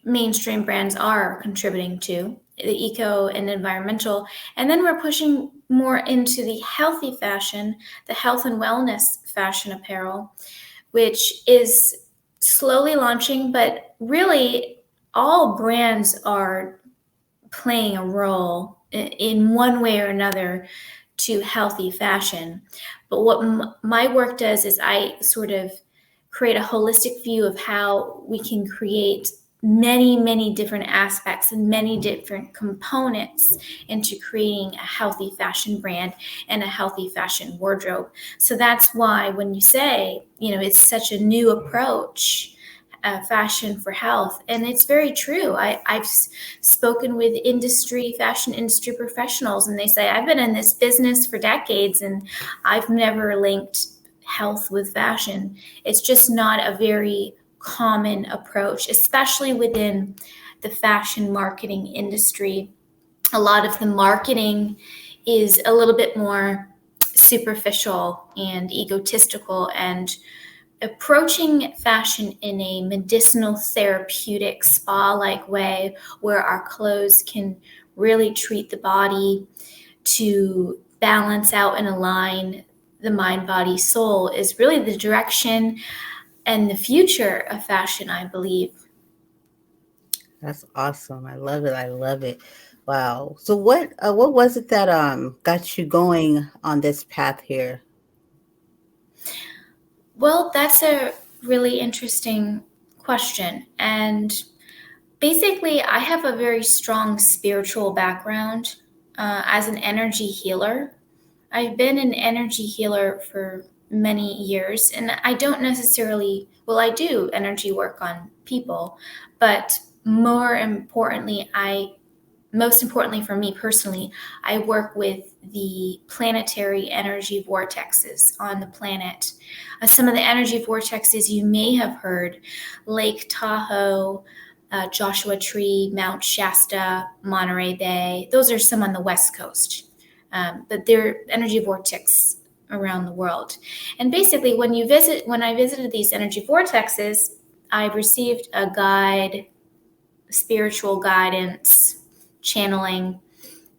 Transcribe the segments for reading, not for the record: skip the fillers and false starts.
mainstream brands are contributing to, the eco and environmental. And then we're pushing more into the healthy fashion, the health and wellness fashion apparel, which is slowly launching, but really all brands are playing a role in one way or another to healthy fashion. But what my work does is I sort of create a holistic view of how we can create many, many different aspects and many different components into creating a healthy fashion brand and a healthy fashion wardrobe. So that's why when you say, it's such a new approach, fashion for health. And it's very true. I've spoken with fashion industry professionals, and they say, I've been in this business for decades and I've never linked health with fashion. It's just not a very common approach, especially within the fashion marketing industry. A lot of the marketing is a little bit more superficial and egotistical, and approaching fashion in a medicinal, therapeutic, spa-like way where our clothes can really treat the body to balance out and align the mind, body, soul is really the direction and the future of fashion, I believe. That's awesome. I love it. I love it. Wow. So what was it that got you going on this path here? Well, that's a really interesting question. And basically, I have a very strong spiritual background as an energy healer. I've been an energy healer for many years, and I don't necessarily, well, I do energy work on people, but most importantly for me personally, I work with the planetary energy vortexes on the planet. Some of the energy vortexes you may have heard: Lake Tahoe, Joshua Tree, Mount Shasta, Monterey Bay. Those are some on the West Coast, but they're energy vortex around the world. And basically, when I visited these energy vortexes, I received a guide, spiritual guidance, channeling,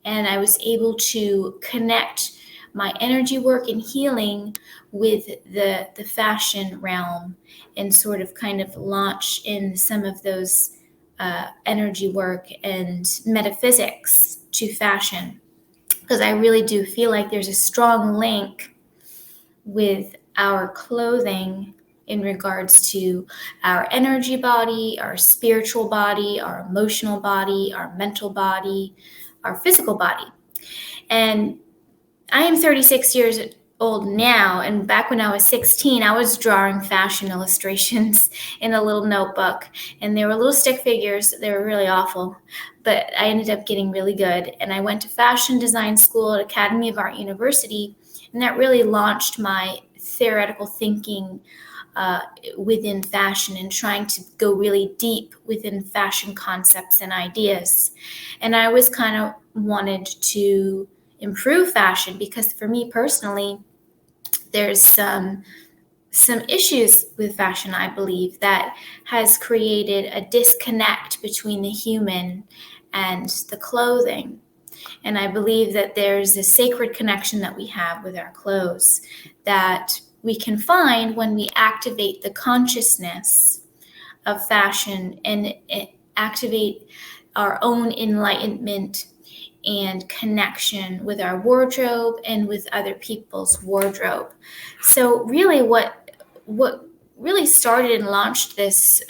and I was able to connect my energy work and healing with the fashion realm and sort of kind of launch in some of those energy work and metaphysics to fashion, because I really do feel like there's a strong link with our clothing in regards to our energy body, our spiritual body, our emotional body, our mental body, our physical body. And I am 36 years old now, and back when I was 16, I was drawing fashion illustrations in a little notebook, and they were little stick figures. They were really awful, but I ended up getting really good. And I went to fashion design school at Academy of Art University, and that really launched my theoretical thinking within fashion and trying to go really deep within fashion concepts and ideas. And I always kind of wanted to improve fashion because for me personally, there's some issues with fashion, I believe, that has created a disconnect between the human and the clothing. And I believe that there's a sacred connection that we have with our clothes that we can find when we activate the consciousness of fashion and activate our own enlightenment and connection with our wardrobe and with other people's wardrobe. So really what really started and launched this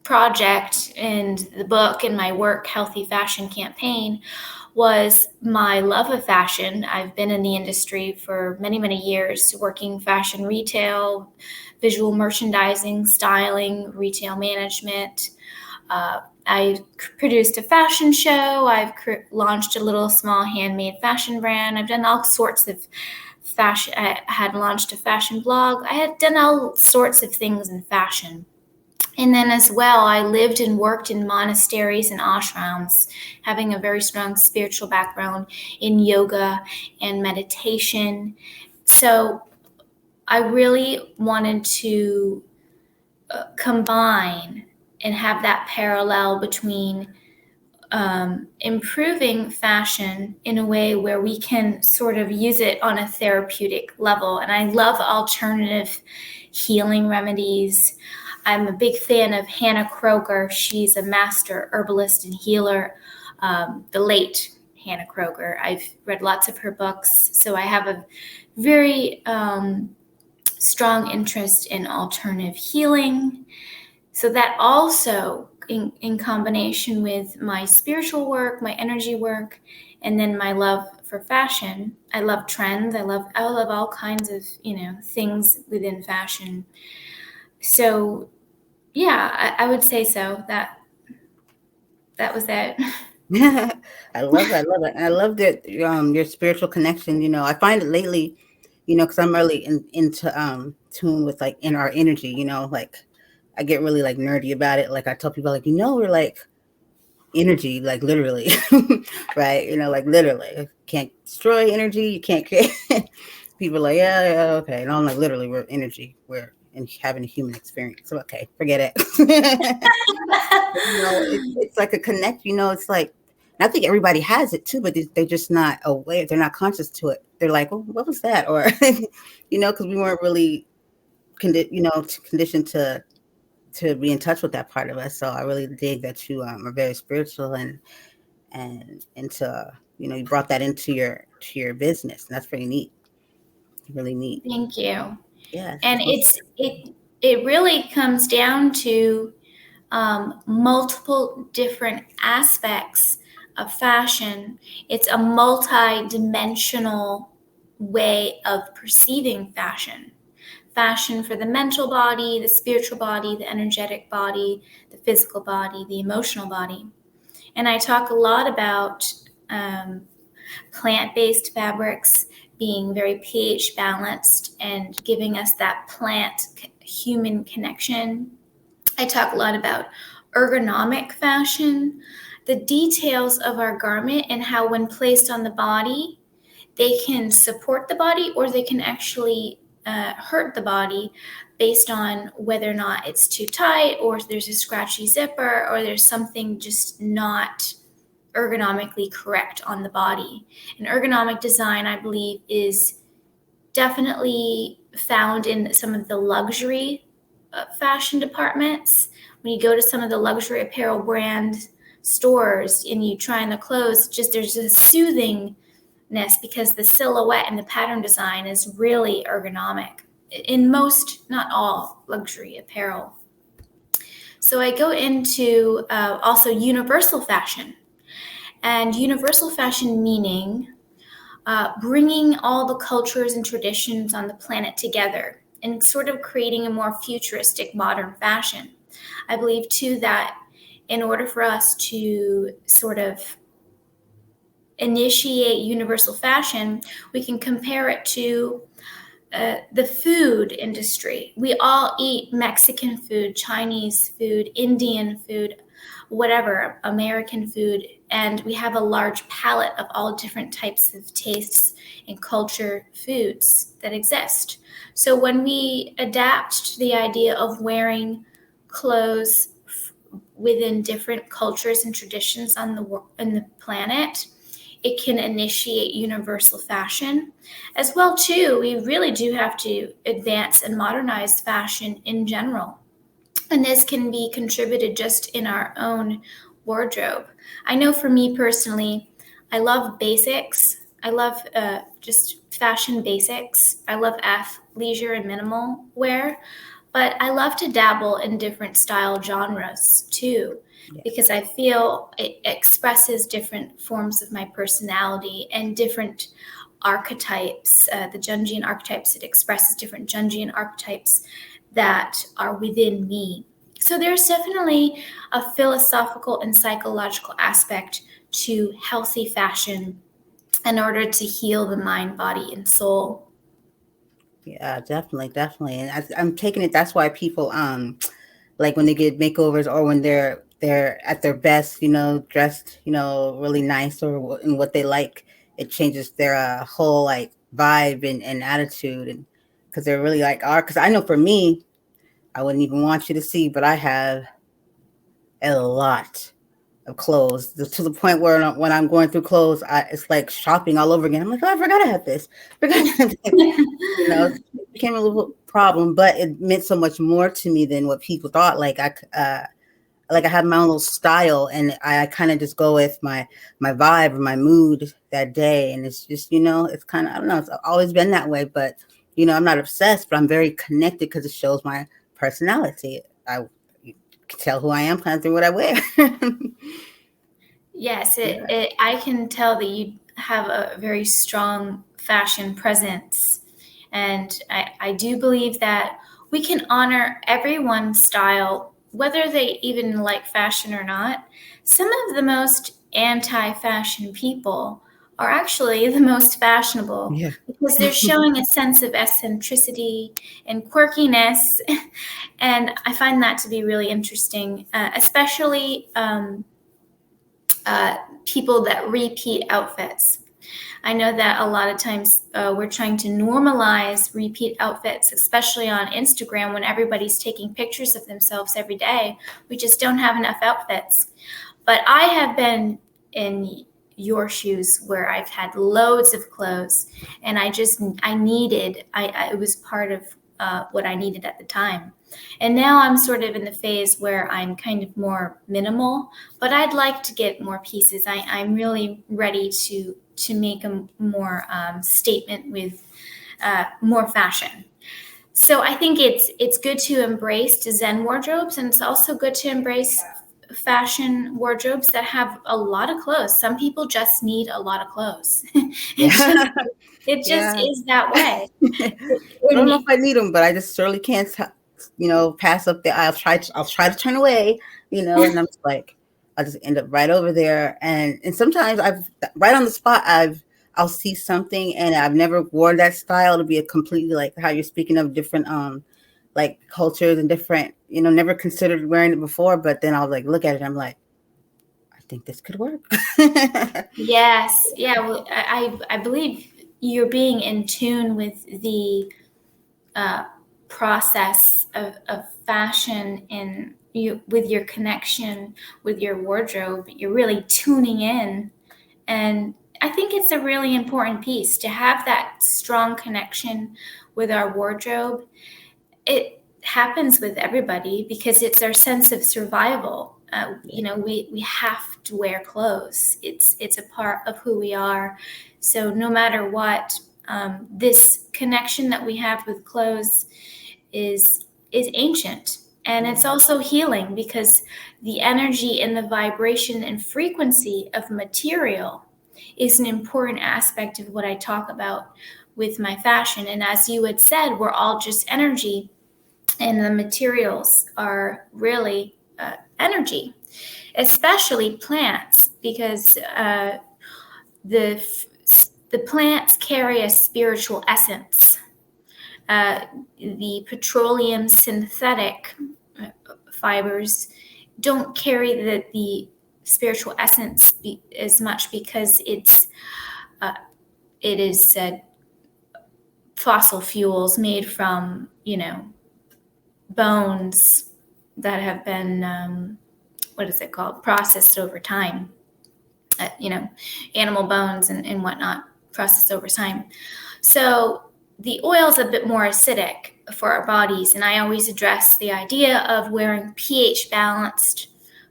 project and the book and my work, Healthy Fashion Campaign, was my love of fashion. I've been in the industry for many, many years, working fashion retail, visual merchandising, styling, retail management. I produced a fashion show. I've launched a little small handmade fashion brand. I've done all sorts of fashion. I had launched a fashion blog. I had done all sorts of things in fashion. And then as well, I lived and worked in monasteries and ashrams, having a very strong spiritual background in yoga and meditation. So I really wanted to combine and have that parallel between improving fashion in a way where we can sort of use it on a therapeutic level. And I love alternative healing remedies. I'm a big fan of Hannah Kroger. She's a master herbalist and healer, the late Hannah Kroger. I've read lots of her books, so I have a very strong interest in alternative healing. So that also, in combination with my spiritual work, my energy work, and then my love for fashion. I love trends. I love all kinds of things within fashion. So yeah, I would say so. That was it. I love it. I love it. And I love that your spiritual connection. I find it lately, because I'm really into tune with like in our energy. Like I get really like nerdy about it. Like I tell people like we're like energy, like literally, right? Like literally, you can't destroy energy. You can't create. People are like yeah, okay, and I'm like literally we're energy. We're and having a human experience. So okay, forget it. It's like a connect. It's like and I think everybody has it too, but they're just not aware. They're not conscious to it. They're like, "Oh, what was that?" Or, because we weren't really, conditioned to be in touch with that part of us. So I really dig that you are very spiritual and into you brought that into your business. And that's pretty neat. Really neat. Thank you. Yes. And Most, it really comes down to multiple different aspects of fashion. It's a multi-dimensional way of perceiving fashion. Fashion for the mental body, the spiritual body, the energetic body, the physical body, the emotional body. And I talk a lot about um, plant-based fabrics being very pH balanced and giving us that plant human connection. I talk a lot about ergonomic fashion, the details of our garment and how when placed on the body, they can support the body or they can actually hurt the body based on whether or not it's too tight or there's a scratchy zipper or there's something just not ergonomically correct on the body. And ergonomic design, I believe, is definitely found in some of the luxury fashion departments. When you go to some of the luxury apparel brand stores and you try on the clothes, just there's a soothingness because the silhouette and the pattern design is really ergonomic in most, not all, luxury apparel. So I go into also universal fashion. And universal fashion meaning bringing all the cultures and traditions on the planet together and sort of creating a more futuristic modern fashion. I believe too that in order for us to sort of initiate universal fashion, we can compare it to the food industry. We all eat Mexican food, Chinese food, Indian food, whatever, American food, and we have a large palette of all different types of tastes and culture foods that exist. So when we adapt to the idea of wearing clothes within different cultures and traditions on the planet, it can initiate universal fashion. As well too, we really do have to advance and modernize fashion in general. And this can be contributed just in our own wardrobe. I know for me personally, I love basics. I love just fashion basics. I love athleisure and minimal wear, but I love to dabble in different style genres too, yeah. because I feel it expresses different forms of my personality and different archetypes, the Jungian archetypes. It expresses different Jungian archetypes that are within me. So there's definitely a philosophical and psychological aspect to healthy fashion in order to heal the mind, body, and soul. Yeah, definitely, definitely. And I'm taking it. That's why people like when they get makeovers or when they're at their best, dressed, really nice or in what they like, it changes their whole like vibe and attitude and because they're really like are because I know for me, I wouldn't even want you to see, but I have a lot of clothes to the point where when I'm going through clothes, it's like shopping all over again. I'm like, oh, I forgot I had this. Forgot I had this. It became a little problem, but it meant so much more to me than what people thought. Like I have my own little style, and I kind of just go with my vibe or my mood that day, and it's just it's kind of, I don't know, it's always been that way, but I'm not obsessed, but I'm very connected because it shows my personality. You can tell who I am kind of through what I wear. Yes, Yeah. I can tell that you have a very strong fashion presence. And I do believe that we can honor everyone's style, whether they even like fashion or not. Some of the most anti fashion people are actually the most fashionable Yeah. because they're showing a sense of eccentricity and quirkiness. And I find that to be really interesting, especially people that repeat outfits. I know that a lot of times we're trying to normalize repeat outfits, especially on Instagram when everybody's taking pictures of themselves every day. We just don't have enough outfits. But I have been in your shoes where I've had loads of clothes and it was part of what I needed at the time. And now I'm sort of in the phase where I'm kind of more minimal, but I'd like to get more pieces. I'm really ready to make a more statement with more fashion. So I think it's good to embrace Zen wardrobes, and it's also good to embrace fashion wardrobes that have a lot of clothes. Some people just need a lot of clothes. it Yeah. just it just Yeah. is that way. I don't know if I need them, but I just surely can't, pass up the aisle. I'll try to turn away, and I'm just like, I'll just end up right over there. And sometimes right on the spot, I'll see something and I've never worn that style to be a completely, like how you're speaking of different, like cultures and different, never considered wearing it before, but then I'll like look at it. And I'm like, I think this could work. Yes, yeah. Well, I believe you're being in tune with the uh, process of fashion and you with your connection with your wardrobe. You're really tuning in, and I think it's a really important piece to have that strong connection with our wardrobe. It happens with everybody because it's our sense of survival. We have to wear clothes. It's a part of who we are. So no matter what, this connection that we have with clothes is ancient, and it's also healing because the energy and the vibration and frequency of material is an important aspect of what I talk about with my fashion. And as you had said, we're all just energy, and the materials are really energy, especially plants, because the the plants carry a spiritual essence. The petroleum synthetic fibers don't carry the spiritual essence as much because it is fossil fuels made from bones that have been what is it called, processed over time. Animal bones and whatnot processed over time. So the oil is a bit more acidic for our bodies, and I always address the idea of wearing pH balanced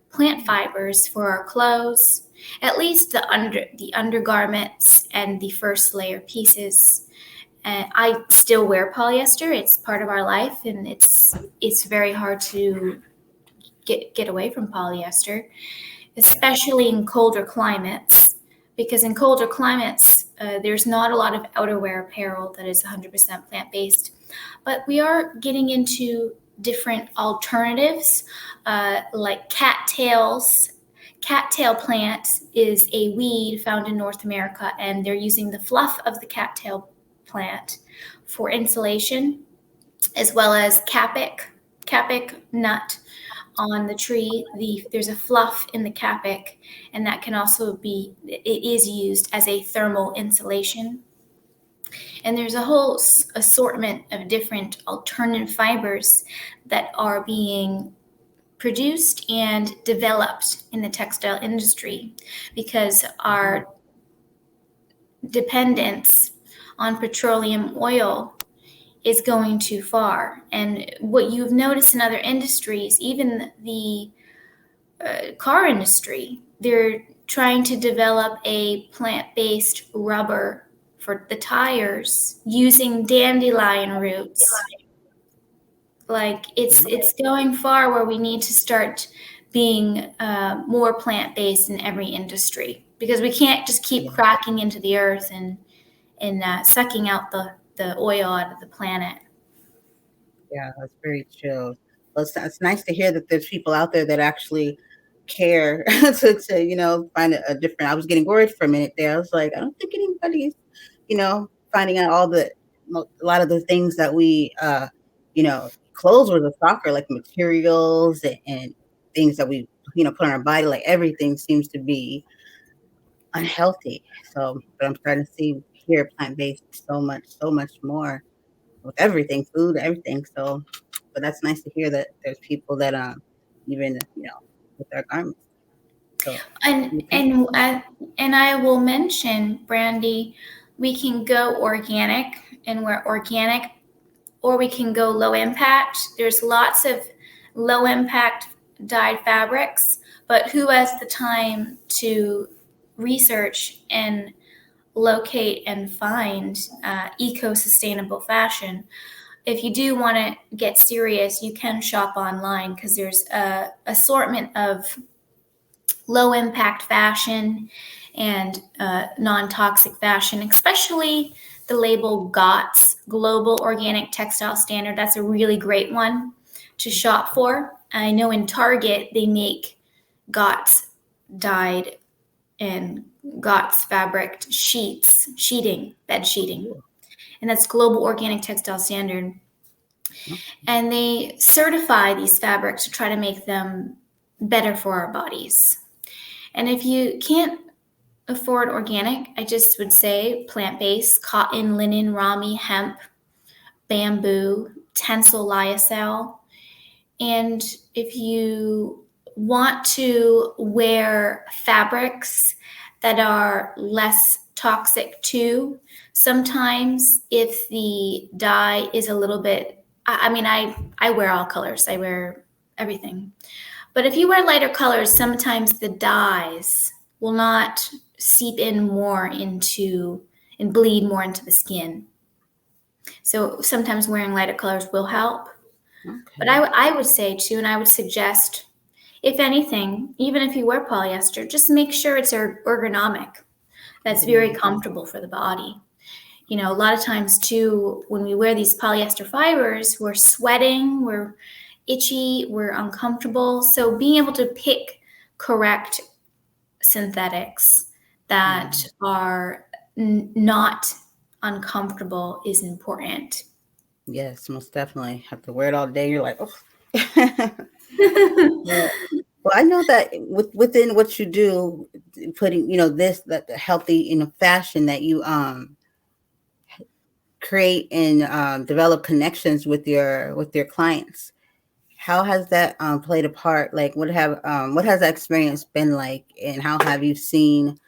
plant fibers for our clothes, at least the undergarments and the first layer pieces. And I still wear polyester. It's part of our life, and it's very hard to get away from polyester, especially in colder climates, because in colder climates, there's not a lot of outerwear apparel that is 100% plant-based. But we are getting into different alternatives, like cattails. Cattail plant is a weed found in North America, and they're using the fluff of the cattail plant for insulation, as well as capic nut on the tree. There's a fluff in the capic, and that can also it is used as a thermal insulation. And there's a whole assortment of different alternative fibers that are being produced and developed in the textile industry because Mhm. our dependence on petroleum oil is going too far. And what you've noticed in other industries, even the car industry, they're trying to develop a plant-based rubber for the tires using dandelion roots. Like it's going far where we need to start being more plant-based in every industry because we can't just keep Yeah. cracking into the earth and sucking out the oil out of the planet. Yeah, that's very true. Well, it's nice to hear that there's people out there that actually care to find a different. I was getting worried for a minute there. I was like, I don't think anybody's finding out a lot of the things that clothes were the soccer, like materials and things that we put on our body. Like everything seems to be unhealthy. So, but I'm starting to see here plant based so much more with everything, food, everything. So, but that's nice to hear that there's people that even with their garments. So And we appreciate and that. I, and I will mention, Brandy, we can go organic, and we're organic, or we can go low impact. There's lots of low impact dyed fabrics, but who has the time to research and locate and find eco-sustainable fashion? If you do want to get serious, you can shop online because there's a assortment of low impact fashion and non toxic fashion, especially the label GOTS, Global Organic Textile Standard. That's a really great one to shop for. I know in Target they make GOTS dyed and GOTS fabric bed sheeting, Cool. and that's Global Organic Textile Standard. No, And they certify these fabrics to try to make them better for our bodies. And if you can't afford organic, I just would say plant-based: cotton, linen, rami, hemp, bamboo, tencel, lyocell. And if you want to wear fabrics that are less toxic too, sometimes if the dye is a little bit, I mean, I wear all colors, I wear everything. But if you wear lighter colors, sometimes the dyes will not seep in more into and bleed more into the skin. So sometimes wearing lighter colors will help. But okay. I would say too, and I would suggest, if anything, even if you wear polyester, just make sure it's ergonomic. That's very Mhm. comfortable for the body. You know, a lot of times too, when we wear these polyester fibers, we're sweating, we're itchy, we're uncomfortable. So being able to pick correct synthetics that Yeah. are not uncomfortable is important. Yes, most definitely. Have to wear it all day. You're like, oh. Well, well, I know that within what you do, putting this that the healthy fashion that you create and develop connections with your clients. How has that played a part? Like, what has that experience been like, and how have you seen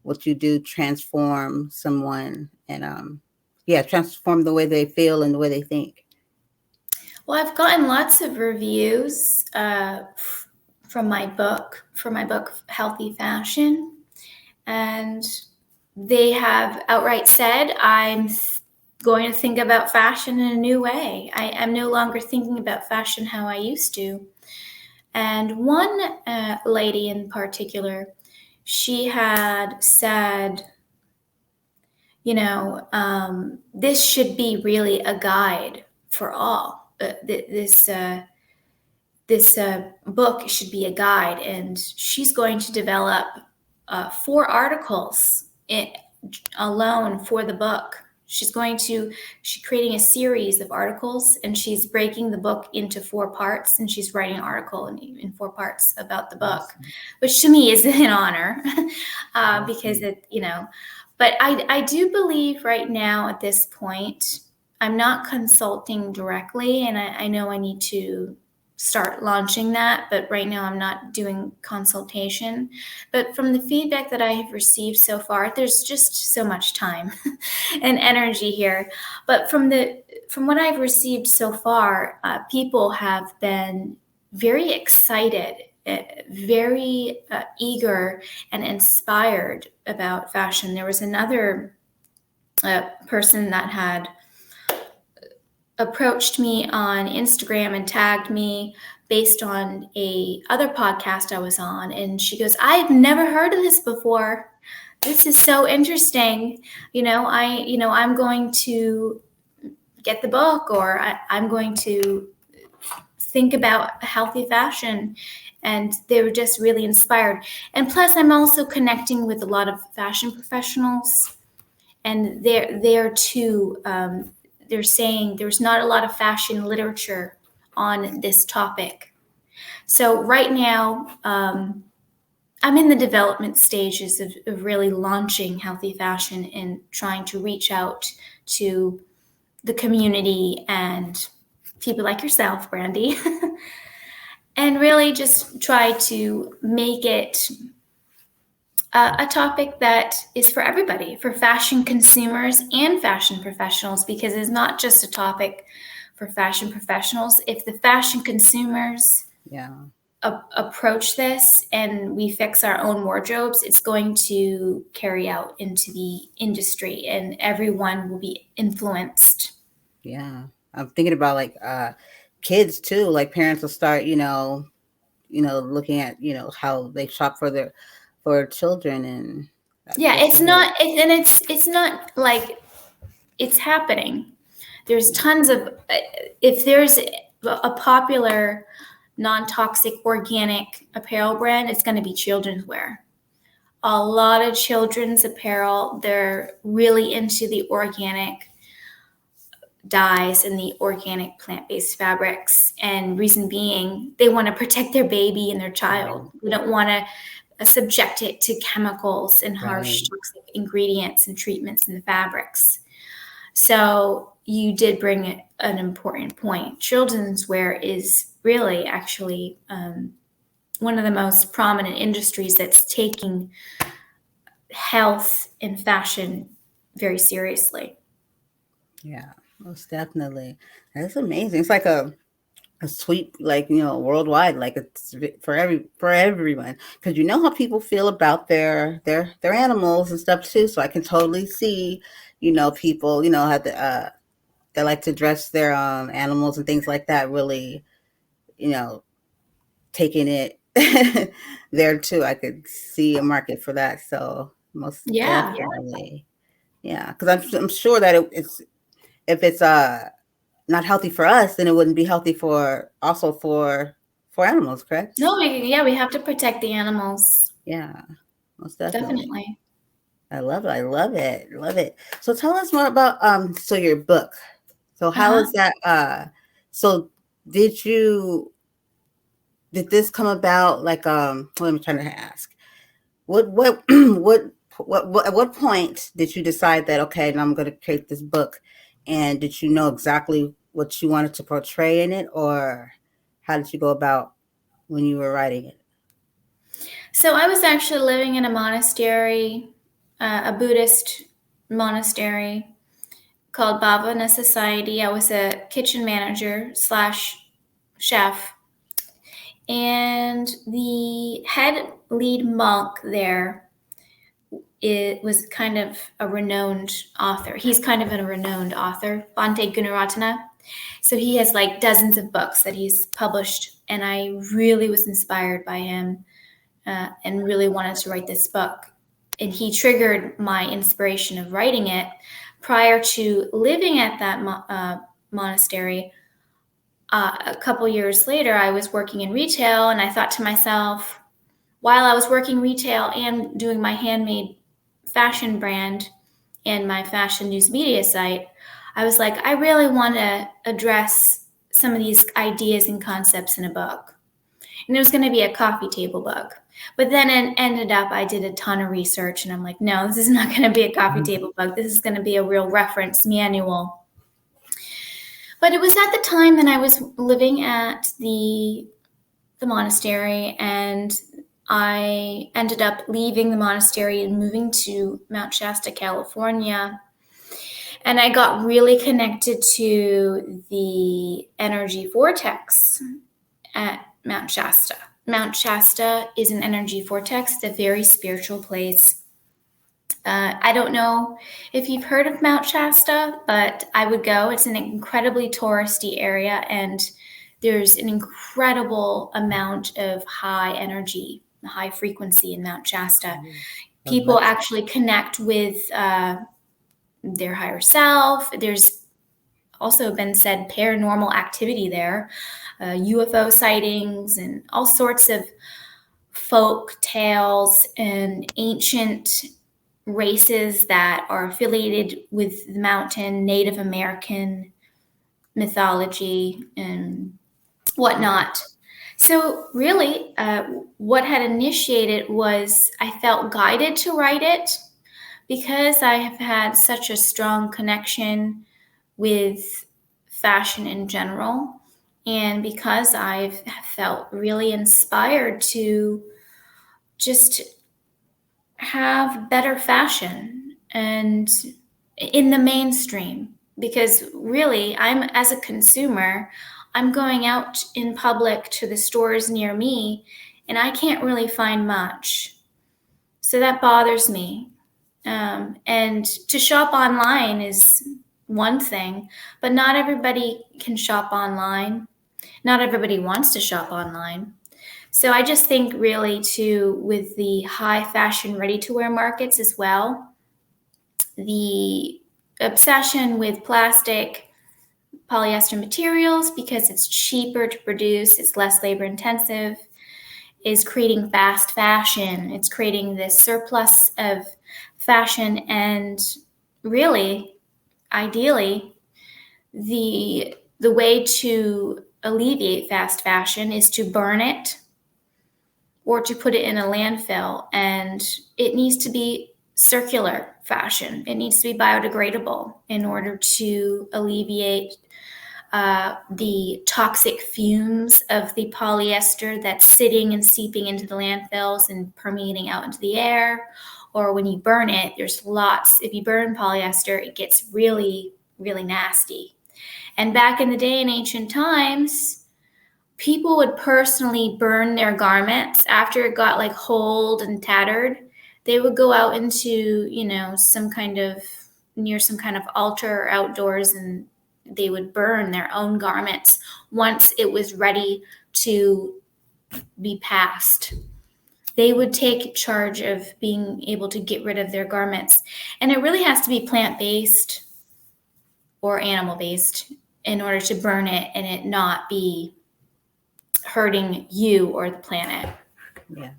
what you do transform someone and yeah, transform the way they feel and the way they think? Well, I've gotten lots of reviews from my book, Healthy Fashion, and they have outright said, I'm going to think about fashion in a new way. I am no longer thinking about fashion how I used to. And one lady in particular, she had said, this should be really a guide for all. This book should be a guide, and she's going to develop 4 articles alone for the book. She's creating a series of articles, and she's breaking the book into 4 parts, and she's writing an article in 4 parts about the book, Awesome. which to me is an honor because Awesome. But I do believe right now at this point, I'm not consulting directly, and I know I need to start launching that, but right now I'm not doing consultation. But from the feedback that I have received so far, there's just so much time and energy here. But from what I've received so far, people have been very excited, very eager and inspired about fashion. There was another person that had approached me on Instagram and tagged me based on a other podcast I was on, and she goes, "I've never heard of this before. This is so interesting. I'm going to get the book, or I'm going to think about healthy fashion." And they were just really inspired. And plus, I'm also connecting with a lot of fashion professionals, and they're too. They're saying there's not a lot of fashion literature on this topic. So right now, I'm in the development stages of really launching healthy fashion and trying to reach out to the community and people like yourself, Brandy, and really just try to make it a topic that is for everybody, for fashion consumers and fashion professionals, because it's not just a topic for fashion professionals. If the fashion consumers approach this and we fix our own wardrobes, it's going to carry out into the industry and everyone will be influenced. Yeah. I'm thinking about like kids too. Like parents will start, looking at, how they shop for children, and Yeah, that's really, it's not like it's happening. There's tons of, if there's a popular non-toxic organic apparel brand, it's going to be children's wear. A lot of children's apparel, they're really into the organic dyes and the organic plant-based fabrics. And reason being, they want to protect their baby and their child. right, They don't want to subject it to chemicals and harsh right. toxic ingredients and treatments in the fabrics. So you did bring an important point. Children's wear is really actually one of the most prominent industries that's taking health and fashion very seriously. Yeah, most definitely. That's amazing. It's like a sweep, like, worldwide, like it's for everyone, because you know how people feel about their animals and stuff too. So I can totally see, people, have they like to dress their animals and things like that. Really, you know, taking it there too. I could see a market for that. So most Yeah. definitely, yeah. Because I'm sure that it's if it's not healthy for us, then it wouldn't be healthy for animals, correct? No, yeah, we have to protect the animals. Yeah, most definitely. Definitely. I love it. I love it. Love it. So tell us more about so your book. So how Uh-huh. is that so did you did this come about like what am I trying to ask? What at what point did you decide that okay, now I'm going to create this book, and did you know exactly what you wanted to portray in it, or how did you go about when you were writing it? So I was actually living in a monastery, a Buddhist monastery called Bhavana Society. I was a kitchen manager slash chef. And the head lead monk there, it was kind of a renowned author. He's kind of a renowned author, Bhante Gunaratana. So he has like dozens of books that he's published. And I really was inspired by him and really wanted to write this book. And he triggered my inspiration of writing it. Prior to living at that monastery, a couple years later, I was working in retail, and I thought to myself, while I was working retail and doing my handmade fashion brand and my fashion news media site, I was like, I really want to address some of these ideas and concepts in a book. and it was going to be a coffee table book. But then it ended up, I did a ton of research, and I'm like, no, this is not going to be a coffee table book. This is going to be a real reference manual. But it was at the time that I was living at the monastery, and I ended up leaving the monastery and moving to Mount Shasta, California. And I got really connected to the energy vortex at Mount Shasta. Mount Shasta is an energy vortex. It's a very spiritual place. I don't know if you've heard of Mount Shasta, but I would go. It's an incredibly touristy area, and there's an incredible amount of high energy, high frequency in Mount Shasta. People actually connect with their higher self. There's also been said paranormal activity there, UFO sightings, and all sorts of folk tales and ancient races that are affiliated with the mountain, Native American mythology and whatnot. So really, what had initiated was I felt guided to write it because I have had such a strong connection with fashion in general, and because I've felt really inspired to just have better fashion and in the mainstream. Because really, as a consumer, I'm going out in public to the stores near me, and I can't really find much. So that bothers me. And to shop online is one thing, but not everybody can shop online. Not everybody wants to shop online. So I just think really too, with the high fashion ready-to-wear markets as well, the obsession with plastic, polyester materials, because it's cheaper to produce, it's less labor intensive, is creating fast fashion. It's creating this surplus of fashion, and really, ideally, the way to alleviate fast fashion is to burn it or to put it in a landfill. And it needs to be circular fashion. It needs to be biodegradable in order to alleviate the toxic fumes of the polyester that's sitting and seeping into the landfills and permeating out into the air. Or when you burn it, there's lots. If you burn polyester, it gets really, really nasty. And back in the day, in ancient times, people would personally burn their garments after it got like holed and tattered. They would go out into, near some kind of altar or outdoors, and they would burn their own garments once it was ready to be passed. They would take charge of being able to get rid of their garments. And it really has to be plant-based or animal-based in order to burn it and it not be hurting you or the planet. Yeah.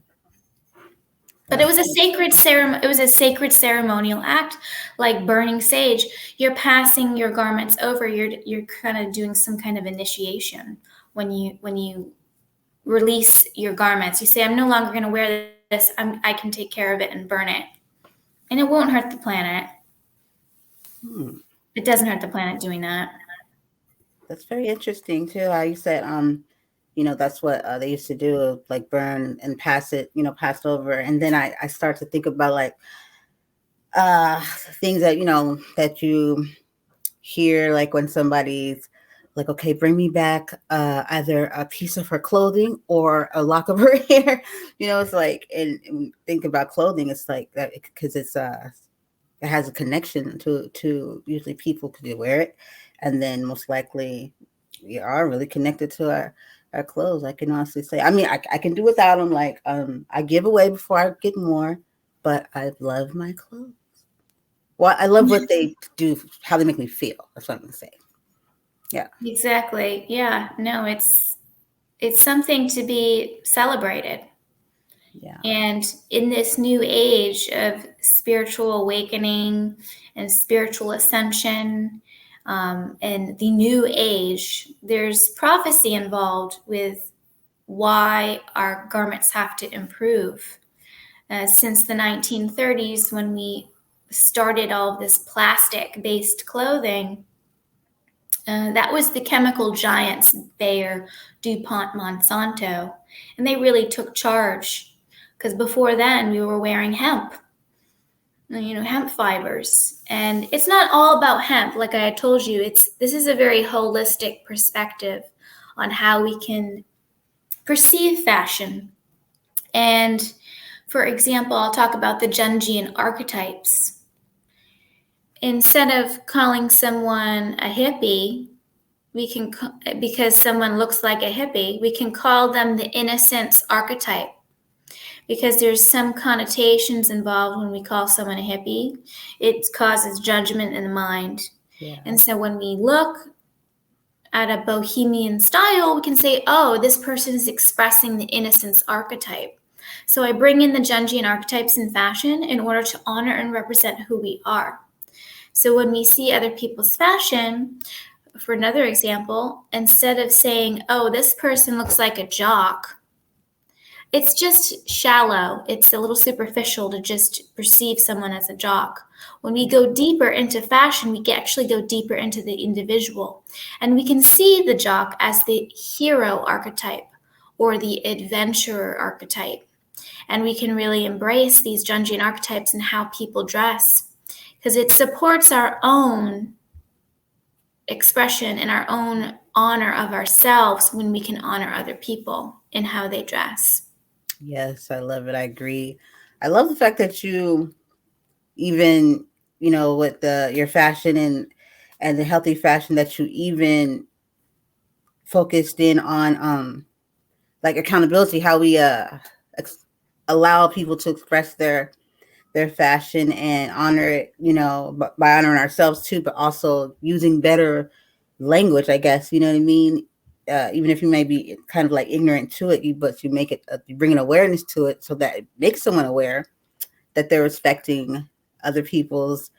But it was a sacred ceremony. It was a sacred ceremonial act, like burning sage. You're passing your garments over. You're kind of doing some kind of initiation when you release your garments. You say, "I'm no longer going to wear this. I can take care of it and burn it, and it won't hurt the planet." It doesn't hurt the planet doing that. That's very interesting too. How you said, that's what they used to do, like burn and pass it, passed over. And then I start to think about like things that, that you hear, like when somebody's like, okay, bring me back either a piece of her clothing or a lock of her hair. It's like, and think about clothing, it's like that because it has a connection to usually people could wear it. And then most likely we are really connected to our clothes. I can honestly say, I mean, I can do without them. Like, I give away before I get more, but I love my clothes. Well, I love what they do, how they make me feel. That's what I'm going to say. Yeah. Exactly. Yeah. No, it's something to be celebrated. Yeah. And in this new age of spiritual awakening and spiritual ascension, and the new age, there's prophecy involved with why our garments have to improve. Since the 1930s, when we started all of this plastic-based clothing, that was the chemical giants, Bayer, DuPont, Monsanto, and they really took charge, because before then we were wearing hemp, hemp fibers. And it's not all about hemp. Like I told you, this is a very holistic perspective on how we can perceive fashion. And for example, I'll talk about the Jungian archetypes. Instead of calling someone a hippie, because someone looks like a hippie, we can call them the innocence archetype, because there's some connotations involved when we call someone a hippie. It causes judgment in the mind. Yeah. And so when we look at a bohemian style, we can say, oh, this person is expressing the innocence archetype. So I bring in the Jungian archetypes in fashion in order to honor and represent who we are. So when we see other people's fashion, for another example, instead of saying, oh, this person looks like a jock, it's just shallow. It's a little superficial to just perceive someone as a jock. When we go deeper into fashion, we actually go deeper into the individual. And we can see the jock as the hero archetype or the adventurer archetype. And we can really embrace these Jungian archetypes and how people dress, because it supports our own expression and our own honor of ourselves when we can honor other people in how they dress. Yes, I love it. I agree. I love the fact that you even, with your fashion and the healthy fashion, that you even focused in on like accountability, how we allow people to express their fashion and honor it, by honoring ourselves too, but also using better language, I guess, you know what I mean? Even if you may be kind of like ignorant to it, but you make it, you bring an awareness to it so that it makes someone aware that they're respecting other people's,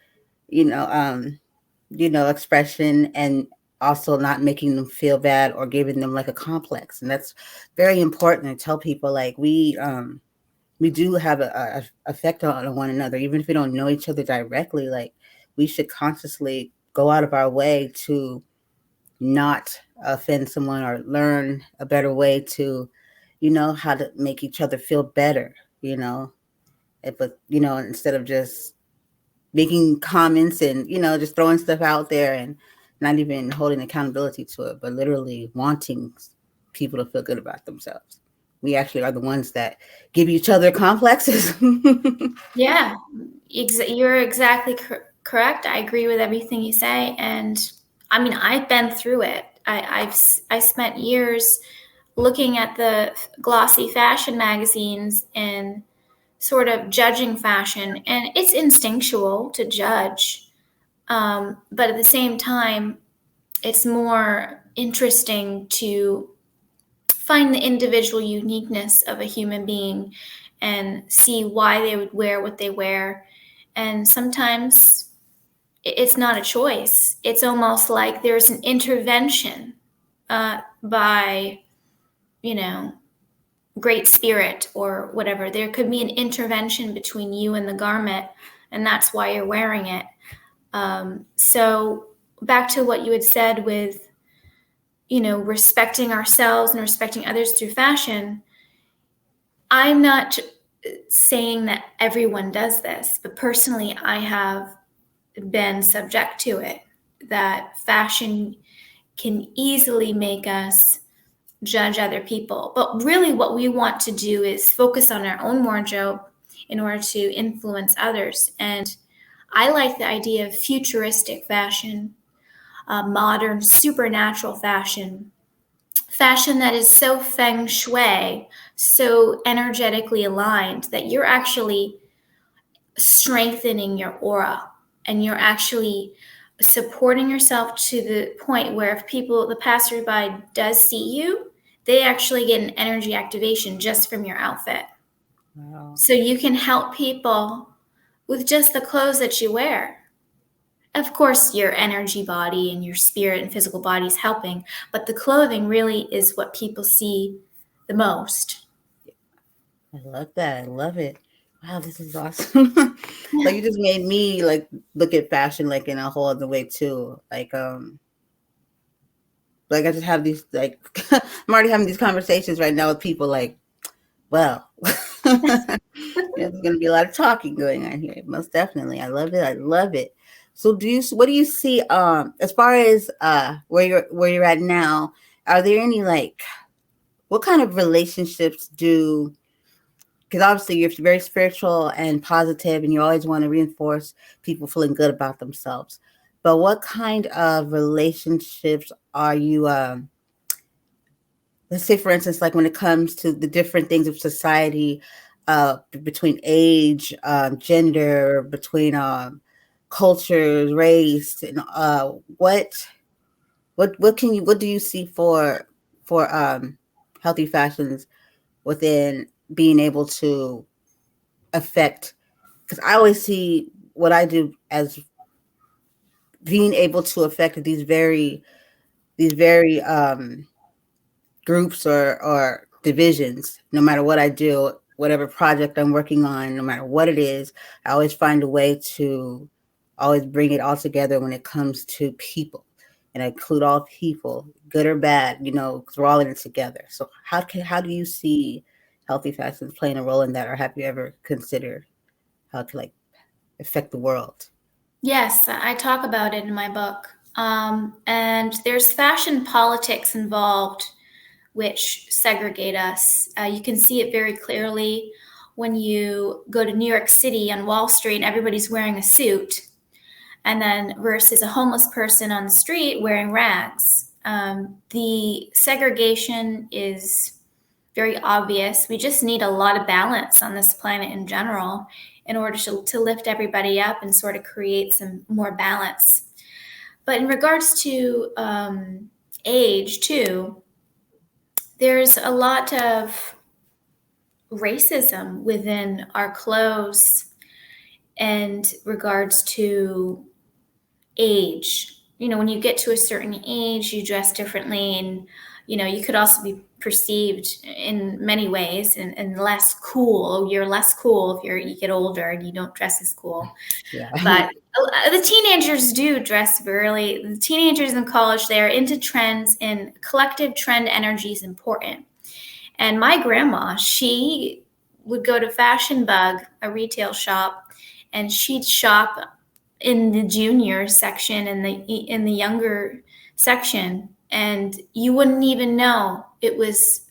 expression, and also not making them feel bad or giving them like a complex. And that's very important to tell people, like we do have a effect on one another, even if we don't know each other directly. Like we should consciously go out of our way to not offend someone or learn a better way to, how to make each other feel better, but, instead of just making comments and, just throwing stuff out there and not even holding accountability to it, but literally wanting people to feel good about themselves. We actually are the ones that give each other complexes. Yeah, you're exactly correct. I agree with everything you say. And I mean, I've been through it. I spent years looking at the glossy fashion magazines and sort of judging fashion. And it's instinctual to judge. But at the same time, it's more interesting to find the individual uniqueness of a human being and see why they would wear what they wear. And sometimes it's not a choice. It's almost like there's an intervention by, Great Spirit or whatever. There could be an intervention between you and the garment, and that's why you're wearing it. So back to what you had said with, respecting ourselves and respecting others through fashion. I'm not saying that everyone does this, but personally, I have been subject to it, that fashion can easily make us judge other people. But really what we want to do is focus on our own wardrobe in order to influence others. And I like the idea of futuristic fashion, modern supernatural fashion that is so feng shui, so energetically aligned that you're actually strengthening your aura and you're actually supporting yourself to the point where if the passerby does see you, they actually get an energy activation just from your outfit. Wow. So you can help people with just the clothes that you wear. Of course, your energy body and your spirit and physical body is helping, but the clothing really is what people see the most. I love that. I love it. Wow, this is awesome. Like you just made me like look at fashion like in a whole other way too. Like I just have these like I'm already having these conversations right now with people like, well, there's gonna be a lot of talking going on here. Most definitely. I love it. I love it. So what do you see as far as where you're at now, are there any like what kind of relationships do because obviously you're very spiritual and positive and you always want to reinforce people feeling good about themselves, but what kind of relationships are you let's say for instance like when it comes to the different things of society between age, gender, between cultures, race, and what do you see for healthy fashions within being able to affect, because I always see what I do as being able to affect these very groups or divisions. No matter what I do, whatever project I'm working on, no matter what it is, I always find a way to always bring it all together when it comes to people, and I include all people, good or bad, because we're all in it together. So how do you see healthy fashion playing a role in that, or have you ever considered how to like affect the world? Yes, I talk about it in my book. And there's fashion politics involved, which segregate us. You can see it very clearly when you go to New York City on Wall Street and everybody's wearing a suit, and then versus a homeless person on the street wearing rags. The segregation is very obvious. We just need a lot of balance on this planet in general in order to lift everybody up and sort of create some more balance. But in regards to age, too, there's a lot of racism within our clothes and regards to age. When you get to a certain age, you dress differently, and you could also be perceived in many ways and less cool. You're less cool if you get older and you don't dress as cool. Yeah. But the teenagers do dress really. The teenagers in college, they are into trends, and collective trend energy is important. And my grandma, she would go to Fashion Bug, a retail shop, and she'd shop in the junior section and in the younger section, and you wouldn't even know it was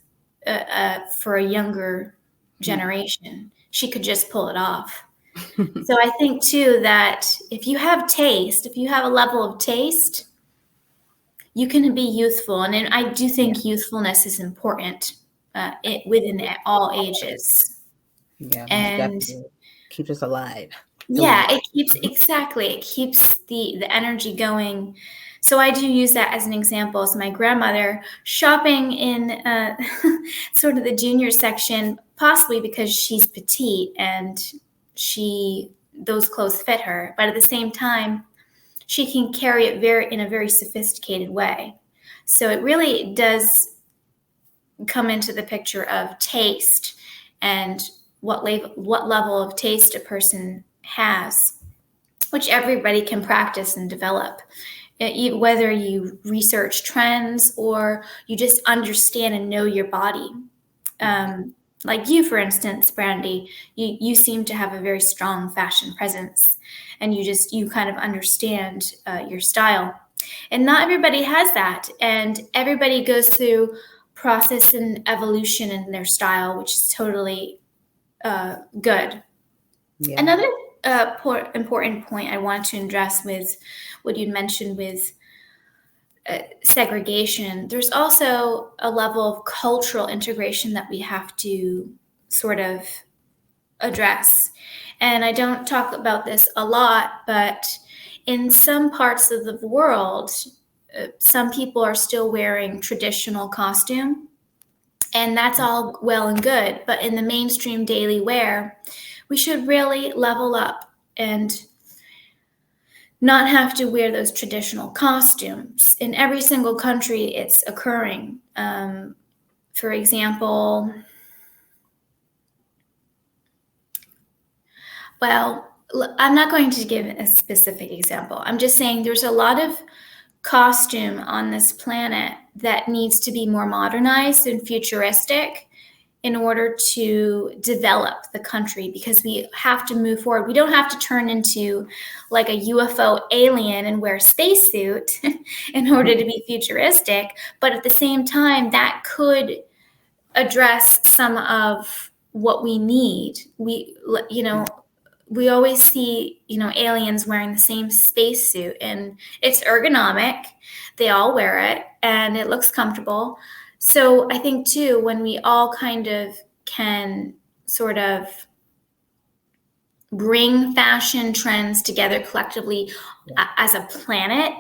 for a younger generation. She could just pull it off. So I think too that if you have taste, if you have a level of taste, you can be youthful, and I do Yeah. think youthfulness is important within all ages. Yeah, most And definitely. Keeps us alive. yeah, Alive. it keeps the energy going. So I do use that as an example. So my grandmother shopping in sort of the junior section, possibly because she's petite and those clothes fit her, but at the same time, she can carry it in a very sophisticated way. So it really does come into the picture of taste and what level of taste a person has, which everybody can practice and develop. Whether you research trends or you just understand and know your body. Like you, for instance, Brandy, you seem to have a very strong fashion presence, and you kind of understand your style. And not everybody has that, and everybody goes through process and evolution in their style, which is totally good. Yeah. Another important point I want to address with what you mentioned with segregation, there's also a level of cultural integration that we have to sort of address. And I don't talk about this a lot, but in some parts of the world, some people are still wearing traditional costume, and that's all well and good. But in the mainstream daily wear, we should really level up and not have to wear those traditional costumes. In every single country, it's occurring. for example, well, I'm not going to give a specific example. I'm just saying there's a lot of costume on this planet that needs to be more modernized and futuristic in order to develop the country, because we have to move forward. We don't have to turn into like a UFO alien and wear a spacesuit in order to be futuristic. But at the same time, that could address some of what we need. We always see, aliens wearing the same spacesuit, and it's ergonomic. They all wear it and it looks comfortable. So I think too, when we all kind of can sort of bring fashion trends together collectively as a planet,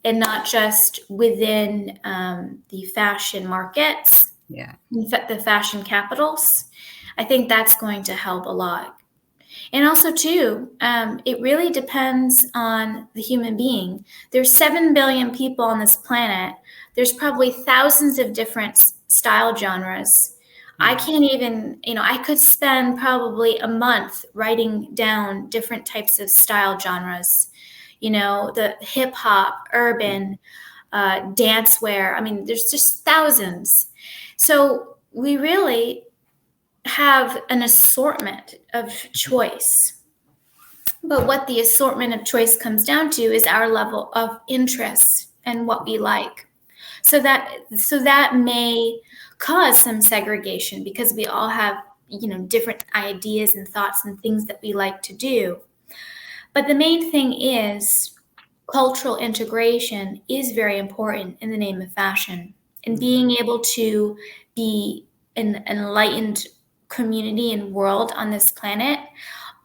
and not just within the fashion markets, the fashion capitals, I think that's going to help a lot. And also too, it really depends on the human being. There's 7 billion people on this planet. There's probably thousands of different style genres. I can't even, I could spend probably a month writing down different types of style genres, the hip hop, urban, dance wear. I mean, there's just thousands. So we really have an assortment of choice. But what the assortment of choice comes down to is our level of interest and what we like. So that may cause some segregation, because we all have, different ideas and thoughts and things that we like to do. But the main thing is cultural integration is very important in the name of fashion, and being able to be an enlightened community and world on this planet.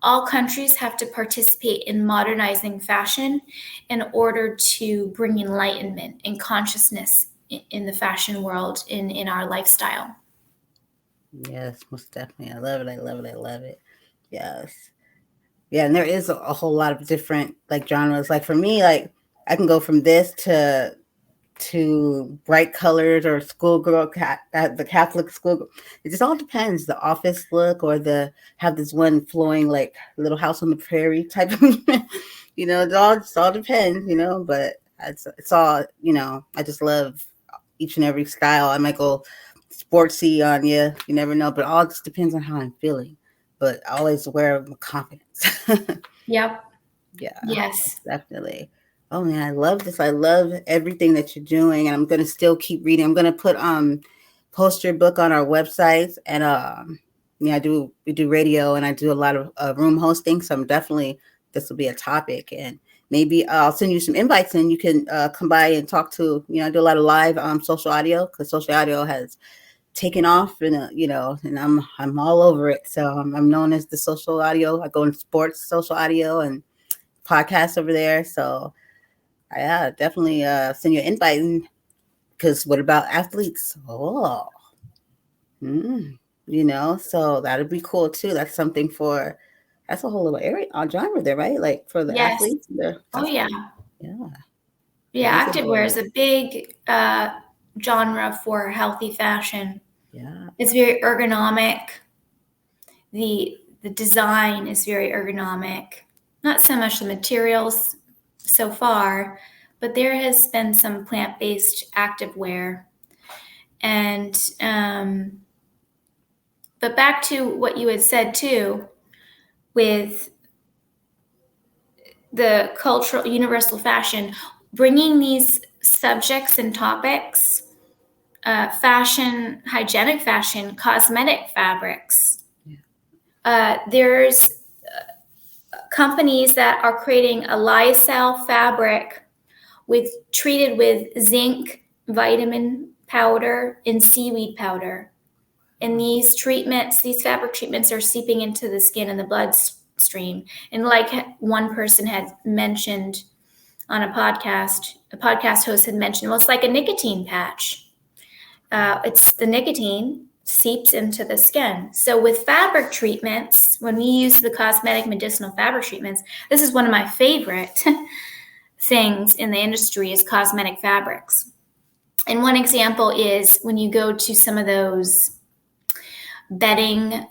All countries have to participate in modernizing fashion in order to bring enlightenment and consciousness in the fashion world, in our lifestyle. Yes, most definitely. I love it. I love it. I love it. Yes. Yeah, and there is a whole lot of different like genres. Like for me, like I can go from this to bright colors or schoolgirl the Catholic school. It just all depends. The office look, or the have this one flowing like Little House on the Prairie type of it all depends, but it's all, I just love each and every style. I might go sportsy on you. You never know, but it all just depends on how I'm feeling. But I always wear with confidence. Yep. Yeah. Yes. Definitely. Oh man, I love this. I love everything that you're doing, and I'm gonna still keep reading. I'm gonna post your book on our websites, and we do radio, and I do a lot of room hosting. So this will be a topic, and maybe I'll send you some invites, and you can come by and talk to. I do a lot of live social audio, because social audio has taken off, and and I'm all over it. So I'm known as the social audio. I go in sports social audio and podcasts over there. So yeah, definitely send you an invite, because what about athletes? So that'd be cool too. That's a whole little area genre there, right? Like for the Yes. athletes. Oh yeah. Yeah. Activewear is a big genre for healthy fashion. Yeah. It's very ergonomic. The design is very ergonomic. Not so much the materials so far, but there has been some plant-based activewear. And but back to what you had said too, with the cultural universal fashion, bringing these subjects and topics, fashion, hygienic fashion, cosmetic fabrics. There's companies that are creating a lyocell fabric treated with zinc, vitamin powder, and seaweed powder. And these fabric treatments are seeping into the skin and the bloodstream. And like one person had mentioned on a podcast host had mentioned, well, it's like a nicotine patch. It's the nicotine seeps into the skin. So with fabric treatments, when we use the cosmetic medicinal fabric treatments, this is one of my favorite things in the industry is cosmetic fabrics. And one example is when you go to some of those bedding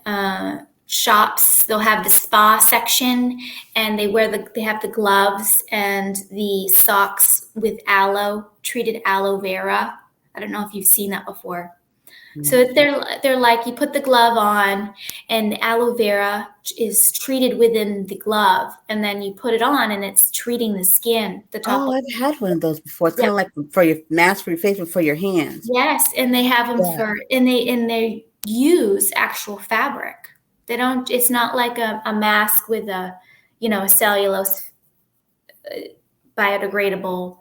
shops, they'll have the spa section, and they have the gloves and the socks with treated aloe vera. I don't know if you've seen that before. So they're like, you put the glove on, and the aloe vera is treated within the glove, and then you put it on, and it's treating the skin, the top Oh, of. I've had one of those before. It's Yep. kind of like for your mask for your face, but for your hands. Yes, and they have them Yeah. they use actual fabric. They don't. It's not like a mask with a cellulose biodegradable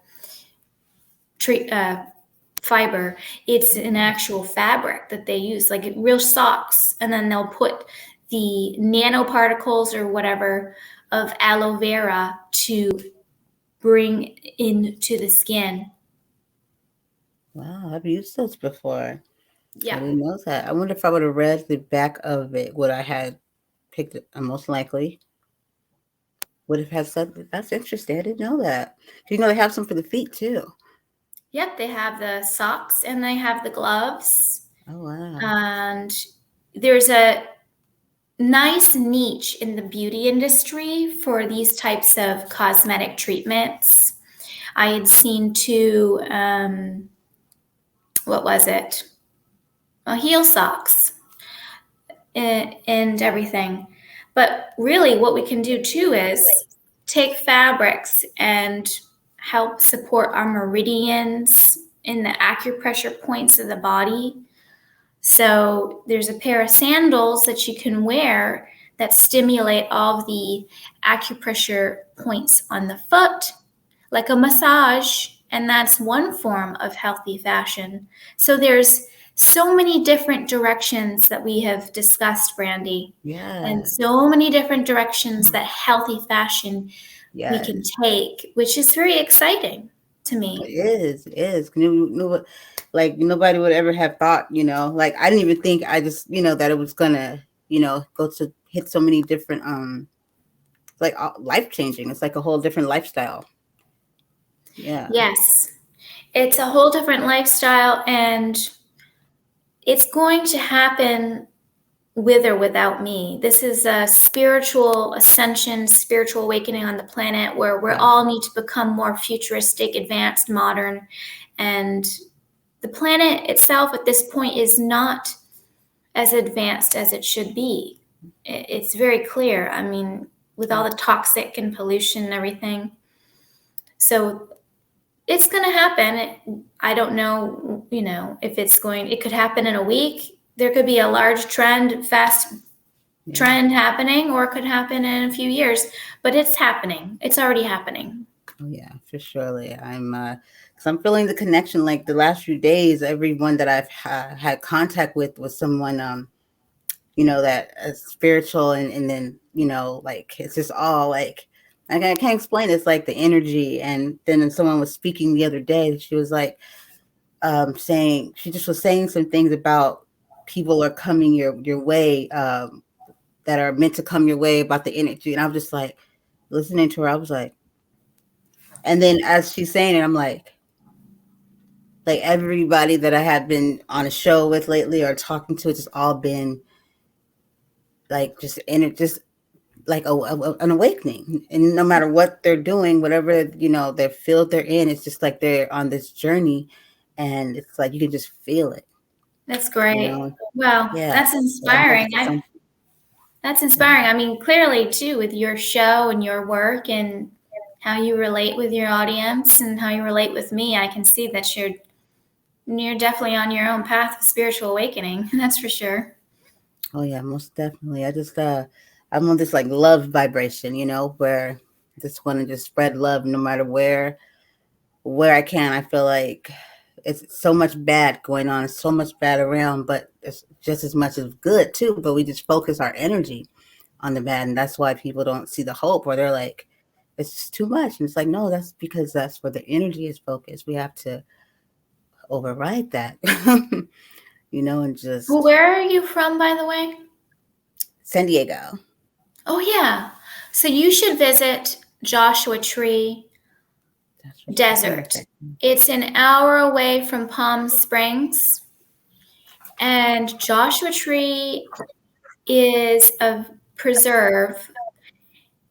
fiber. It's an actual fabric that they use, like real socks, and then they'll put the nanoparticles or whatever of aloe vera to bring into the skin. Wow, I've used those before. I Yeah. didn't know that. I wonder if I would have read the back of it, would I had picked it? Most likely would have had said that's interesting. I didn't know that. Do you know they have some for the feet too? Yep, they have the socks and they have the gloves. Oh wow. And there's a nice niche in the beauty industry for these types of cosmetic treatments. I had seen two, what was it? Heel socks and everything. But really, what we can do too is take fabrics and help support our meridians in the acupressure points of the body. So there's a pair of sandals that you can wear that stimulate all of the acupressure points on the foot, like a massage, and that's one form of healthy fashion. So there's so many different directions that we have discussed, Brandy, and Yeah. so many different directions that healthy fashion we can Yes. take, which is very exciting to It me. is. It is. Like nobody would ever have thought, like I didn't even think I just, that it was gonna, go to hit so many different like life changing. It's like a whole different lifestyle. Yeah. Yes, it's a whole different lifestyle, and it's going to happen with or without me. This is a spiritual ascension, spiritual awakening on the planet where we Yeah. all need to become more futuristic, advanced, modern. And the planet itself at this point is not as advanced as it should be. It's very clear. I mean, with all the toxic and pollution and everything. So it's going to happen. I don't know, if it could happen in a week. There could be a large fast trend happening, or it could happen in a few years, but it's happening. It's already happening. Oh yeah, for surely. Cause I'm feeling the connection. Like the last few days, everyone that I've had contact with was someone, that spiritual, and then like it's just all like I can't explain. It's like the energy, and then someone was speaking the other day. She was like, saying she just was saying some things about people are coming your way, that are meant to come your way about the energy, and I was just like listening to her. I was like. And then as she's saying it, I'm like everybody that I had been on a show with lately or talking to, it's just all been like just in it, just like an awakening. And no matter what they're doing, whatever their field they're in, it's just like they're on this journey, and it's like you can just feel it. That's great. Well, yeah. That's inspiring. That's inspiring. I mean, clearly too, with your show and your work and how you relate with your audience and how you relate with me, I can see that you're definitely on your own path of spiritual awakening. That's for sure. Oh yeah, most definitely. I just I'm on this like love vibration, where I just want to just spread love no matter where I can. I feel like it's so much bad going on, so much bad around, but it's just as much as good too. But we just focus our energy on the bad, and that's why people don't see the hope, or they're like, it's just too much. And it's like, no, that's because that's where the energy is focused. We have to override that, and just Well, where are you from, by the way? San Diego. Oh, yeah. So you should visit Joshua Tree desert. It's an hour away from Palm Springs. And Joshua Tree is a preserve.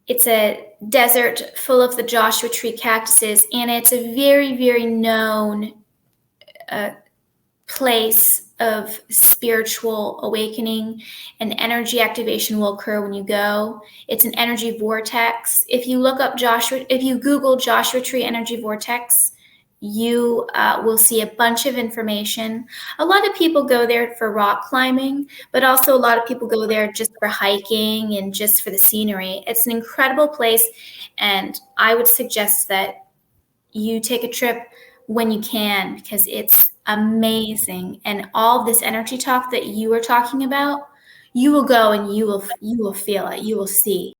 It's a desert full of the Joshua Tree cactuses, and it's a very, very known place of spiritual awakening, and energy activation will occur when you go. It's an energy vortex. If you Google Joshua Tree energy vortex, you will see a bunch of information. A lot of people go there for rock climbing, but also a lot of people go there just for hiking and just for the scenery. It's an incredible place, and I would suggest that you take a trip when you can, because it's amazing. And all this energy talk that you were talking about, you will go and you will feel it. You will see.